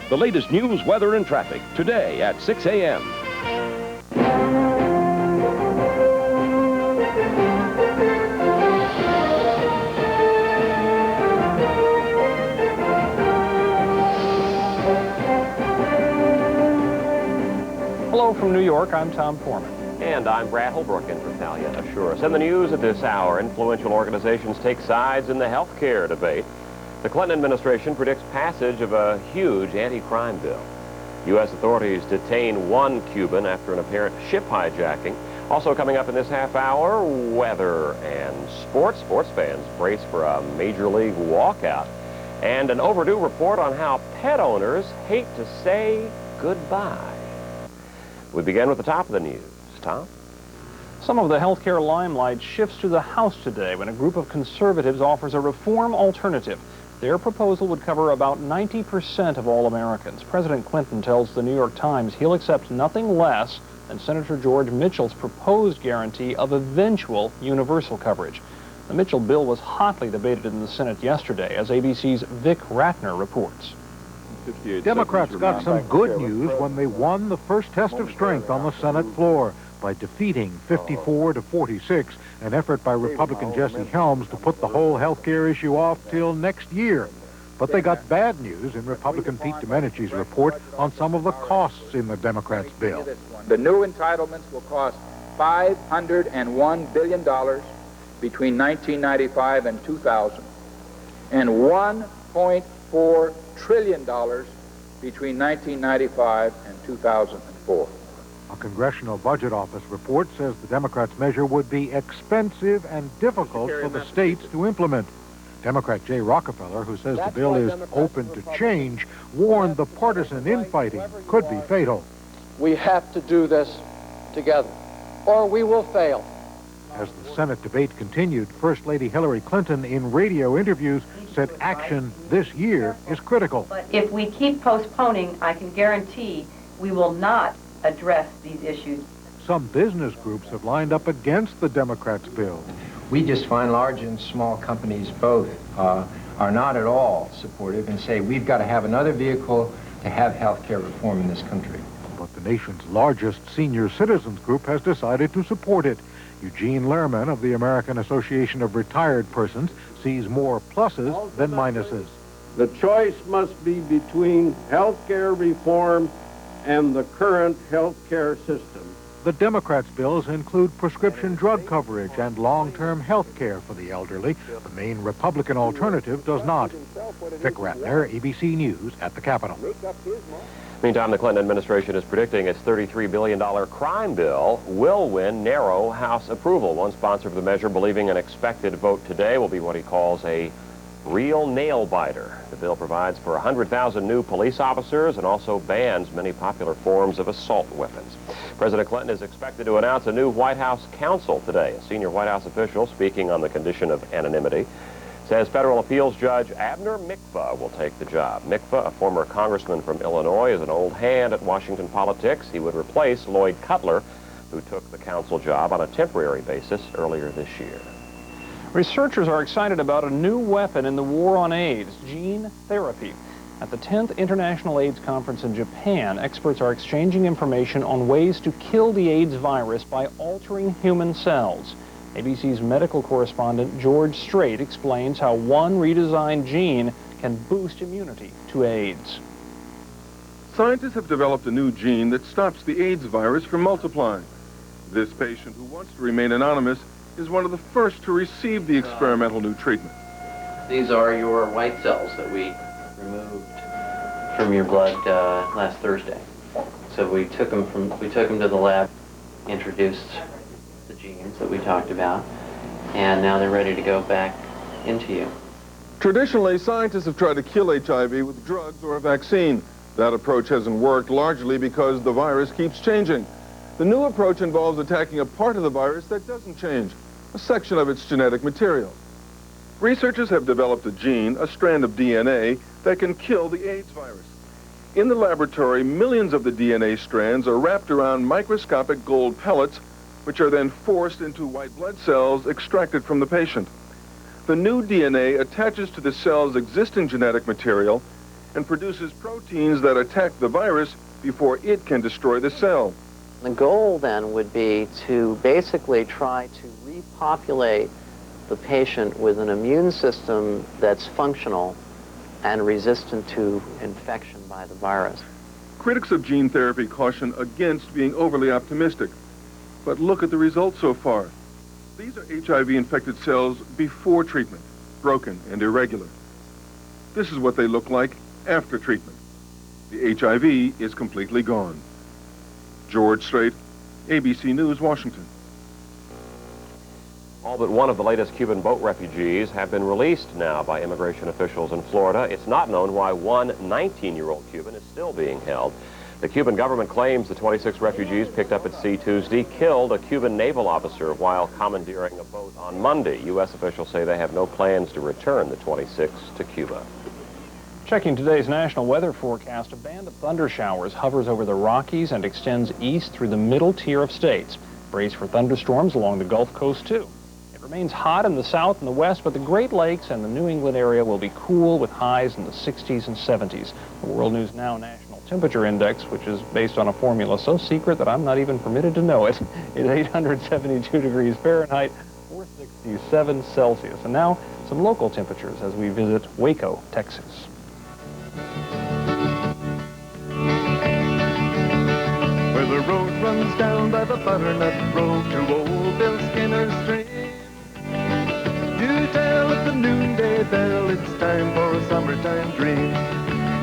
The latest news, weather, and traffic today at 6 a.m. Hello from New York, I'm Tom Foreman. And I'm Brad Holbrook in for Thalia Assuris. In the news at this hour, influential organizations take sides in the health care debate. The Clinton administration predicts passage of a huge anti-crime bill. U.S. authorities detain one Cuban after an apparent ship hijacking. Also coming up in this half hour, weather and sports. Sports fans brace for a major league walkout. And an overdue report on how pet owners hate to say goodbye. We begin with the top of the news. Tom? Some of the healthcare limelight shifts to the House today when a group of conservatives offers a reform alternative. Their proposal would cover about 90% of all Americans. President Clinton tells the New York Times he'll accept nothing less than Senator George Mitchell's proposed guarantee of eventual universal coverage. The Mitchell bill was hotly debated in the Senate yesterday, as ABC's Vic Ratner reports. Democrats got some good news when they won the first test of strength on the Senate floor by defeating 54 to 46, an effort by Republican Jesse Helms to put the whole health care issue off till next year. But they got bad news in Republican Pete Domenech's report on some of the costs in the Democrats' bill. The new entitlements will cost $501 billion between 1995 and 2000, and $1.4 trillion between 1995 and 2004. A Congressional Budget Office report says the Democrats' measure would be expensive and difficult for the states to implement. Democrat Jay Rockefeller, who says the bill is open to change, warned the partisan infighting could be fatal. We have to do this together, or we will fail. As the Senate debate continued, First Lady Hillary Clinton in radio interviews said action this year is critical. But if we keep postponing, I can guarantee we will not address these issues. Some business groups have lined up against the Democrats' bill. We just find large and small companies both are not at all supportive and say we've got to have another vehicle to have health care reform in this country. But the nation's largest senior citizens group has decided to support it. Eugene Lehrman of the American Association of Retired Persons sees more pluses than minuses. The choice must be between health care reform and the current health care system. The Democrats' bills include prescription drug coverage and long-term health care for the elderly. The main Republican alternative does not. Vic Ratner, ABC News at the Capitol. Meantime, the Clinton administration is predicting its $33 billion crime bill will win narrow House approval. One sponsor of the measure believing an expected vote today will be what he calls a real nail-biter. The bill provides for 100,000 new police officers and also bans many popular forms of assault weapons. President Clinton is expected to announce a new White House counsel today. A senior White House official, speaking on the condition of anonymity, says federal appeals judge Abner Mikva will take the job. Mikva, a former congressman from Illinois, is an old hand at Washington politics. He would replace Lloyd Cutler, who took the counsel job on a temporary basis earlier this year. Researchers are excited about a new weapon in the war on AIDS, gene therapy. At the 10th International AIDS Conference in Japan, experts are exchanging information on ways to kill the AIDS virus by altering human cells. ABC's medical correspondent George Strait explains how one redesigned gene can boost immunity to AIDS. Scientists have developed a new gene that stops the AIDS virus from multiplying. This patient, who wants to remain anonymous, is one of the first to receive the experimental new treatment. These are your white cells that we removed from your blood last Thursday. So we took them to the lab, introduced the genes that we talked about, and now they're ready to go back into you. Traditionally, scientists have tried to kill HIV with drugs or a vaccine. That approach hasn't worked, largely because the virus keeps changing. The new approach involves attacking a part of the virus that doesn't change, a section of its genetic material. Researchers have developed a gene, a strand of DNA, that can kill the AIDS virus. In the laboratory, millions of the DNA strands are wrapped around microscopic gold pellets, which are then forced into white blood cells extracted from the patient. The new DNA attaches to the cell's existing genetic material and produces proteins that attack the virus before it can destroy the cell. The goal then would be to basically try to repopulate the patient with an immune system that's functional and resistant to infection by the virus. Critics of gene therapy caution against being overly optimistic. But look at the results so far. These are HIV-infected cells before treatment, broken and irregular. This is what they look like after treatment. The HIV is completely gone. George Strait, ABC News, Washington. All but one of the latest Cuban boat refugees have been released now by immigration officials in Florida. It's not known why one 19-year-old Cuban is still being held. The Cuban government claims the 26 refugees picked up at sea Tuesday killed a Cuban naval officer while commandeering a boat on Monday. U.S. officials say they have no plans to return the 26 to Cuba. Checking today's national weather forecast, a band of thunder showers hovers over the Rockies and extends east through the middle tier of states. Brace for thunderstorms along the Gulf Coast, too. It remains hot in the south and the west, but the Great Lakes and the New England area will be cool with highs in the 60s and 70s. The World News Now National Temperature Index, which is based on a formula so secret that I'm not even permitted to know it, is 872 degrees Fahrenheit, 467 Celsius. And now, some local temperatures as we visit Waco, Texas. Where the road runs down by the butternut road to old Bill Skinner's stream. You tell at the noonday bell it's time for a summertime dream.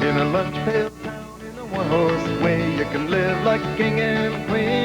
In a lunch pail town in a one-horse way, you can live like king and queen.